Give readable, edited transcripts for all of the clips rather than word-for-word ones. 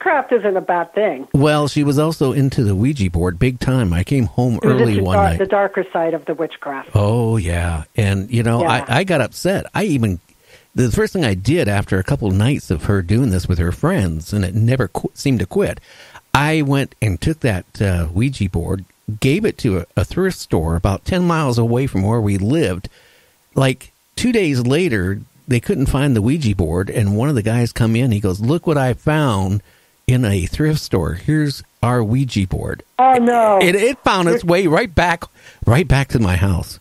witchcraft isn't a bad thing. Well, she was also into the Ouija board big time. I came home early one night. The darker side of the witchcraft. Oh, yeah. And, I got upset. The first thing I did after a couple of nights of her doing this with her friends, and it never seemed to quit, I went and took that Ouija board, gave it to a thrift store about 10 miles away from where we lived. Like 2 days later, they couldn't find the Ouija board, and one of the guys come in. He goes, "Look what I found in a thrift store. Here's our Ouija board." Oh, no. It found its way right back to my house.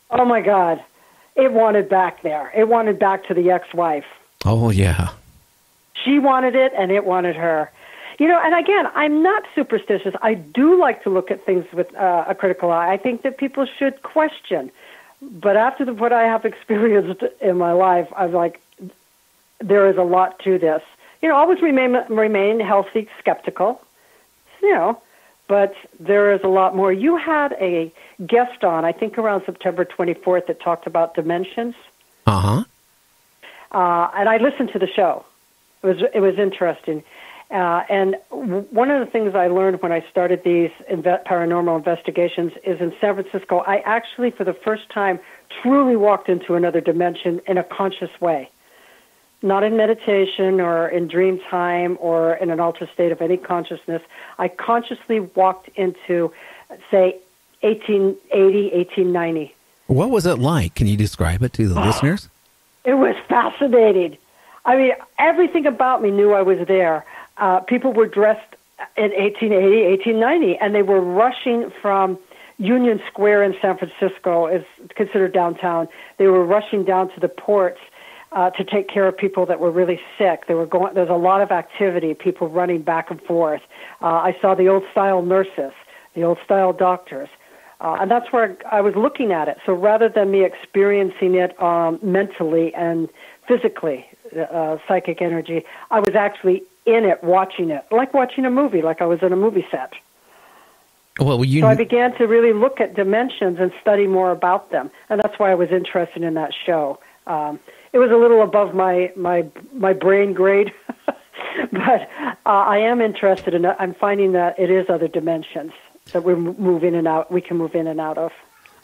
Oh, my God. It wanted back there. It wanted back to the ex-wife. Oh, yeah. She wanted it, and it wanted her. And again, I'm not superstitious. I do like to look at things with a critical eye. I think that people should question. But after what I have experienced in my life, I'm like, there is a lot to this. Always remain healthy, skeptical, but there is a lot more. You had a guest on, I think around September 24th, that talked about dimensions. Uh-huh. And I listened to the show. It was interesting. And one of the things I learned when I started these paranormal investigations is in San Francisco, I actually, for the first time, truly walked into another dimension in a conscious way. Not in meditation or in dream time or in an altered state of any consciousness. I consciously walked into, say, 1880, 1890. What was it like? Can you describe it to the listeners? It was fascinating. I mean, everything about me knew I was there. People were dressed in 1880, 1890, and they were rushing from Union Square in San Francisco, is considered downtown. They were rushing down to the ports to take care of people that were really sick. There's a lot of activity, people running back and forth. I saw the old-style nurses, the old-style doctors, and that's where I was looking at it. So rather than me experiencing it mentally and physically, psychic energy, I was actually in it, watching it, like watching a movie, like I was in a movie set. Well, so I began to really look at dimensions and study more about them, and that's why I was interested in that show. It was a little above my brain grade, but I am interested in it. I'm finding that it is other dimensions that we move in and out. We can move in and out of.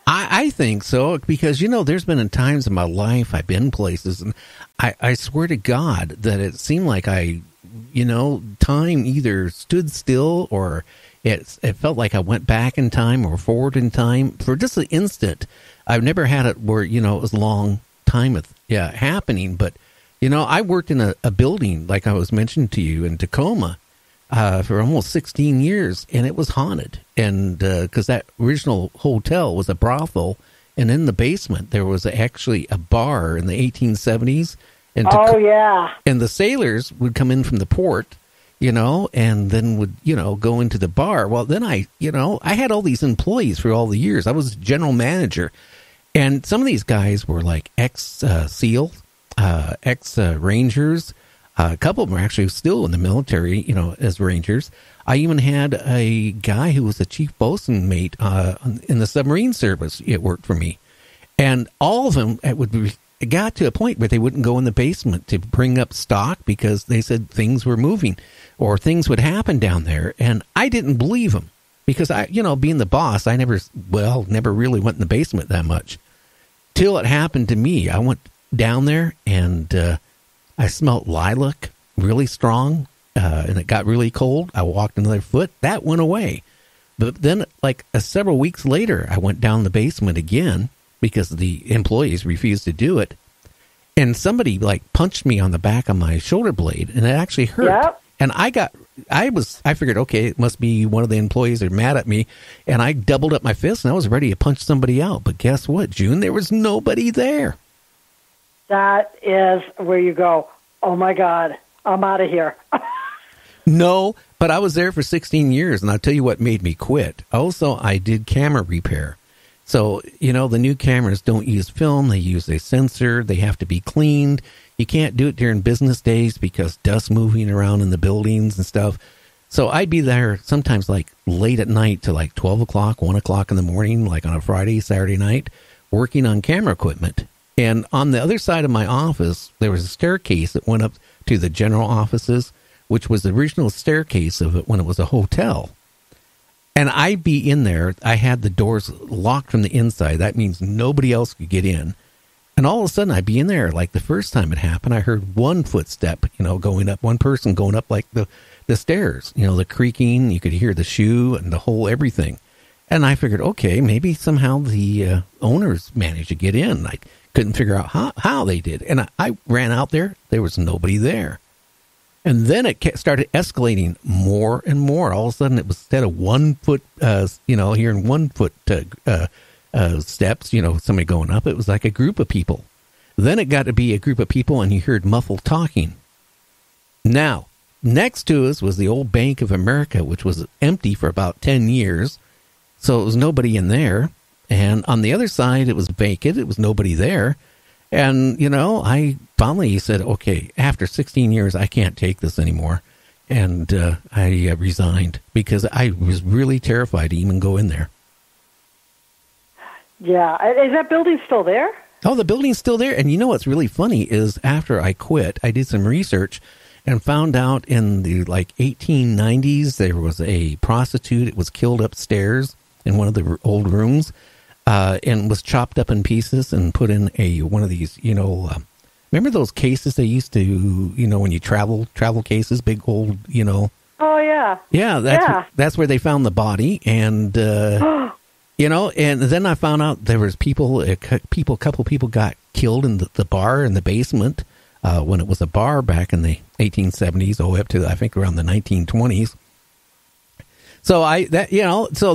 I think so, because, there's been times in my life I've been places, and I swear to God that it seemed like time either stood still or it felt like I went back in time or forward in time for just an instant. I've never had it where, it was a long time happening, but, I worked in a building, like I was mentioning to you, in Tacoma for almost 16 years, and it was haunted. And because that original hotel was a brothel, and in the basement there was actually a bar in the 1870s. And and the sailors would come in from the port, and then would, go into the bar. Well, then I had all these employees for all the years. I was general manager. And some of these guys were like ex-SEAL, ex-Rangers. A couple of them are actually still in the military, as Rangers. I even had a guy who was a chief bosun mate in the submarine service. It worked for me. And all of them it got to a point where they wouldn't go in the basement to bring up stock because they said things were moving or things would happen down there. And I didn't believe them because being the boss, I never really went in the basement that much till it happened to me. I went down there and I smelled lilac really strong and it got really cold. I walked another foot. That went away. But then several weeks later, I went down the basement again because the employees refused to do it. And somebody punched me on the back of my shoulder blade, and it actually hurt. Yep. And I figured, okay, it must be one of the employees are mad at me. And I doubled up my fist and I was ready to punch somebody out. But guess what, June? There was nobody there. That is where you go, oh my God, I'm out of here. No, but I was there for 16 years, and I'll tell you what made me quit. Also, I did camera repair. So, the new cameras don't use film. They use a sensor. They have to be cleaned. You can't do it during business days because dust moving around in the buildings and stuff. So I'd be there sometimes late at night to 12 o'clock, 1 o'clock in the morning, on a Friday, Saturday night, working on camera equipment. And on the other side of my office, there was a staircase that went up to the general offices which was the original staircase of it when it was a hotel. And I'd be in there. I had the doors locked from the inside. That means nobody else could get in. And all of a sudden, I'd be in there. Like the first time it happened, I heard one footstep, going up, one person going up like the stairs, the creaking. You could hear the shoe and the whole everything. And I figured, okay, maybe somehow the owners managed to get in. I couldn't figure out how they did. And I ran out there. There was nobody there. And then it started escalating more and more. All of a sudden, it was instead of 1 foot, hearing 1 foot steps, somebody going up, it was like a group of people. Then it got to be a group of people, and you heard muffled talking. Now, next to us was the old Bank of America, which was empty for about 10 years. So it was nobody in there. And on the other side, it was vacant. It was nobody there. And, I finally said, okay, after 16 years, I can't take this anymore. And I resigned because I was really terrified to even go in there. Yeah. Is that building still there? Oh, the building's still there. And what's really funny is after I quit, I did some research and found out in the 1890s, there was a prostitute. It was killed upstairs in one of the old rooms. And was chopped up in pieces and put in one of these, remember those cases they used to, when you travel cases, big old, Oh, yeah. Yeah, that's where they found the body. And, and then I found out there was a couple people got killed in the bar in the basement when it was a bar back in the 1870s, up to, I think, around the 1920s. So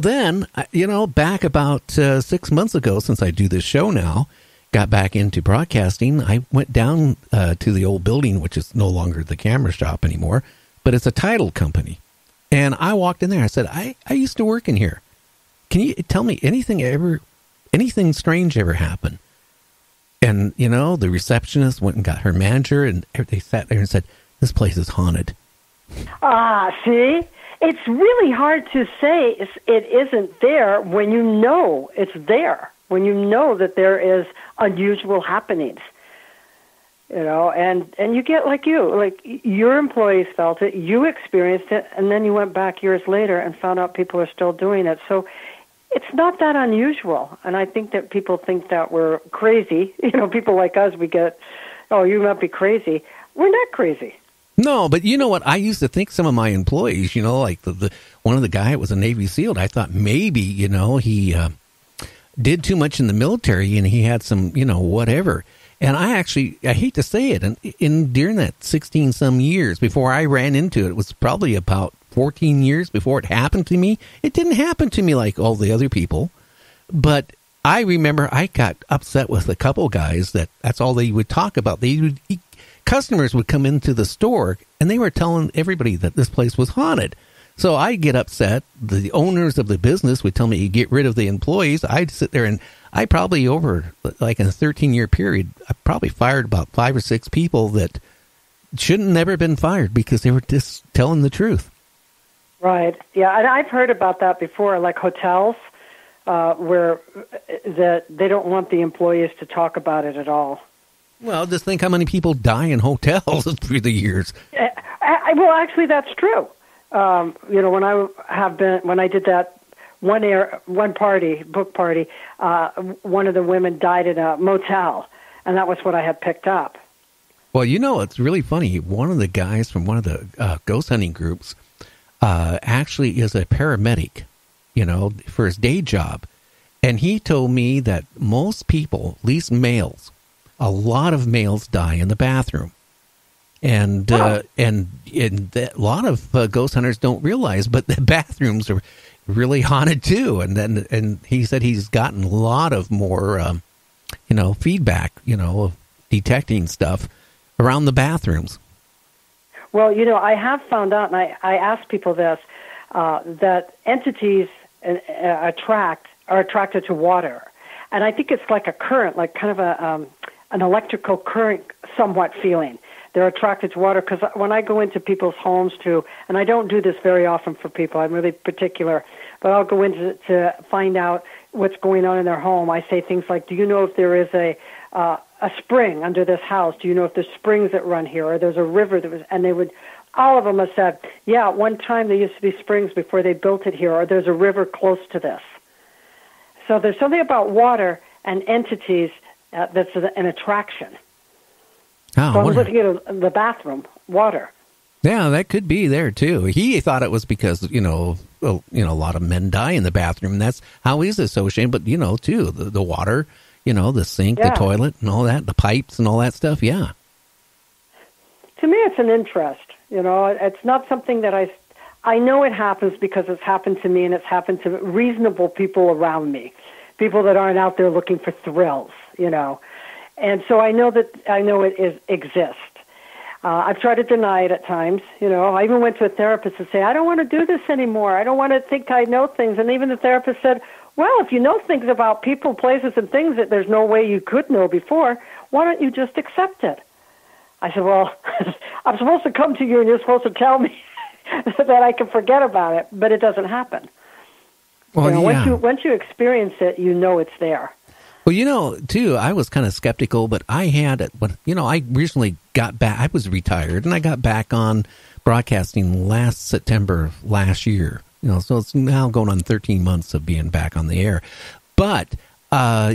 then, back about 6 months ago, since I do this show now, got back into broadcasting, I went down to the old building, which is no longer the camera shop anymore, but it's a title company. And I walked in there. I said, I used to work in here. Can you tell me anything strange ever happened? And, the receptionist went and got her manager, and they sat there and said, this place is haunted. See? It's really hard to say it isn't there when you know it's there, when you know that there is unusual happenings, and you get like your employees felt it, you experienced it, and then you went back years later and found out people are still doing it. So it's not that unusual, and I think that people think that we're crazy. People like us, we get, oh, you must be crazy. We're not crazy. No, but you know what? I used to think some of my employees, like the one of the guy was a Navy SEAL. I thought maybe, he did too much in the military and he had some, whatever. And I hate to say it, and during that 16 some years before I ran into it, it was probably about 14 years before it happened to me. It didn't happen to me like all the other people, but I remember I got upset with a couple guys that's all they would talk about. Customers would come into the store and they were telling everybody that this place was haunted. So I'd get upset. The owners of the business would tell me to get rid of the employees. I'd sit there and I probably in a 13-year period, I probably fired about 5 or 6 people that shouldn't never been fired because they were just telling the truth. Right. Yeah. And I've heard about that before, like hotels where that they don't want the employees to talk about it at all. Well, just think how many people die in hotels through the years. Well, actually, that's true. When I did that book party, one of the women died in a motel, and that was what I had picked up. Well, it's really funny. One of the guys from one of the ghost hunting groups actually is a paramedic, for his day job. And he told me that most people, at least males, a lot of males die in the bathroom. And a lot of ghost hunters don't realize, but the bathrooms are really haunted too. And he said he's gotten a lot of more, feedback, of detecting stuff around the bathrooms. Well, I have found out, and I ask people this, that entities are attracted to water. And I think it's like a current, like kind of an electrical current somewhat feeling. They're attracted to water because when I go into people's homes and I don't do this very often for people, I'm really particular, but I'll go in to find out what's going on in their home. I say things like, do you know if there is a spring under this house? Do you know if there's springs that run here, or there's a river and they would all of them have said, yeah, at one time there used to be springs before they built it here, or there's a river close to this. So there's something about water and entities that's an attraction. Oh, so I was looking at the bathroom, water. Yeah, that could be there too. He thought it was because a lot of men die in the bathroom. That's how he's associated. But too, the water, the sink, the toilet, and all that, the pipes, and all that stuff. Yeah. To me, it's an interest. It's not something that I know it happens because it's happened to me, and it's happened to reasonable people around me, people that aren't out there looking for thrills. And so I know it exists. I've tried to deny it at times. I even went to a therapist to say, I don't want to do this anymore. I don't want to think I know things. And even the therapist said, well, if you know things about people, places, and things that there's no way you could know before, why don't you just accept it? I said, well, I'm supposed to come to you and you're supposed to tell me that I can forget about it, but it doesn't happen. Well, once you experience it, it's there. Well, too, I was kind of skeptical, but I recently got back. I was retired, and I got back on broadcasting last September last year. So it's now going on 13 months of being back on the air. But, I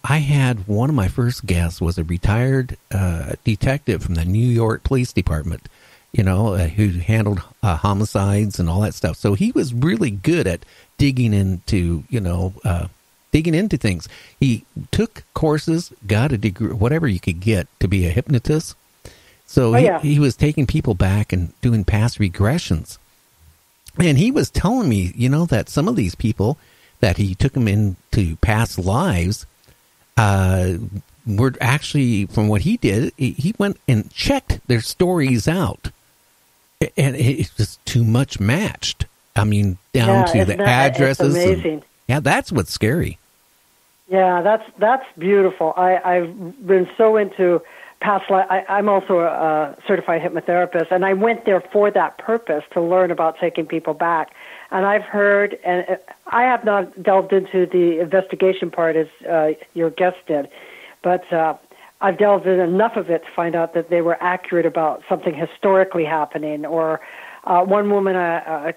had one of my first guests was a retired detective from the New York Police Department, who handled homicides and all that stuff. So he was really good at digging into things. He took courses, got a degree, whatever you could get to be a hypnotist. So he was taking people back and doing past regressions. And he was telling me, that some of these people that he took them into past lives were actually, from what he did, he went and checked their stories out. And it's just too much matched. I mean, down to the addresses. It's amazing. That's what's scary. Yeah, that's beautiful. I've been so into past life. I'm also a certified hypnotherapist, and I went there for that purpose, to learn about taking people back. And I've heard, and I have not delved into the investigation part as your guest did, but I've delved in enough of it to find out that they were accurate about something historically happening. Or one woman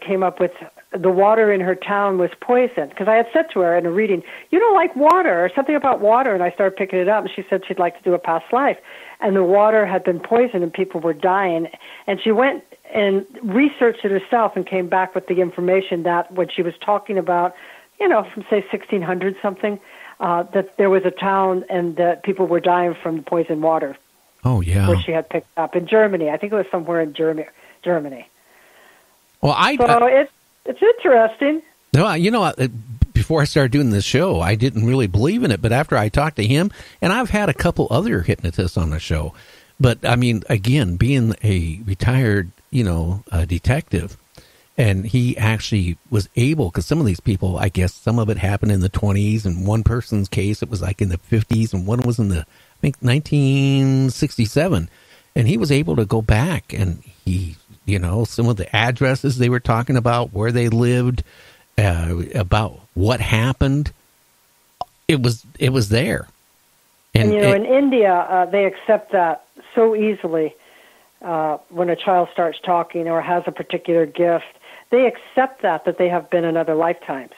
came up with the water in her town was poisoned, because I had said to her in a reading, you don't like water, or something about water, and I started picking it up, and she said she'd like to do a past life, and the water had been poisoned and people were dying, and she went and researched it herself and came back with the information that when she was talking about, from say 1600 something, that there was a town and that people were dying from the poisoned water. Oh, yeah. Which she had picked up in Germany. I think it was somewhere in Germany. Well, it's interesting. No, before I started doing this show, I didn't really believe in it. But after I talked to him, and I've had a couple other hypnotists on the show. But, I mean, again, being a retired, detective, and he actually was able, because some of these people, I guess some of it happened in the 20s, and one person's case, it was like in the 50s, and one was in the, I think, 1967. And he was able to go back, and he, some of the addresses they were talking about, where they lived, about what happened, it was there. And in India, they accept that so easily when a child starts talking or has a particular gift. They accept that they have been in other lifetimes.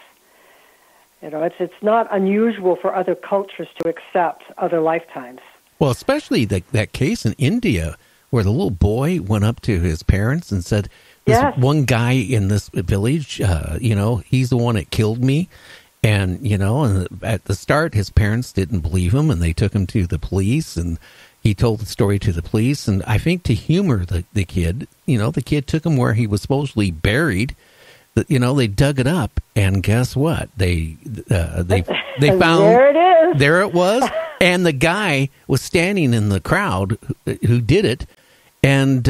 It's not unusual for other cultures to accept other lifetimes. Well, especially that case in India where the little boy went up to his parents and said, this one guy in this village, he's the one that killed me. And, and at the start, his parents didn't believe him, and they took him to the police, and he told the story to the police. And I think to humor the kid, the kid took him where he was supposedly buried. They dug it up, and guess what? They found there it was, and the guy was standing in the crowd who did it, and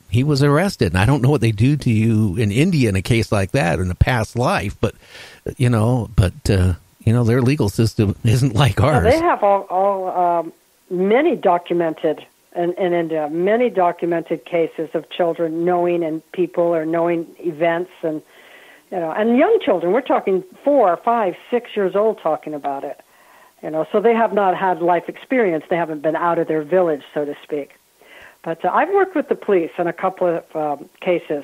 he was arrested. And I don't know what they do to you in India in a case like that in a past life, but their legal system isn't like ours. They have all many documented. In India, many documented cases of children knowing and people or knowing events, and and young children. We're talking 4, 5, 6 years old talking about it. So they have not had life experience. They haven't been out of their village, so to speak. But I've worked with the police in a couple of cases,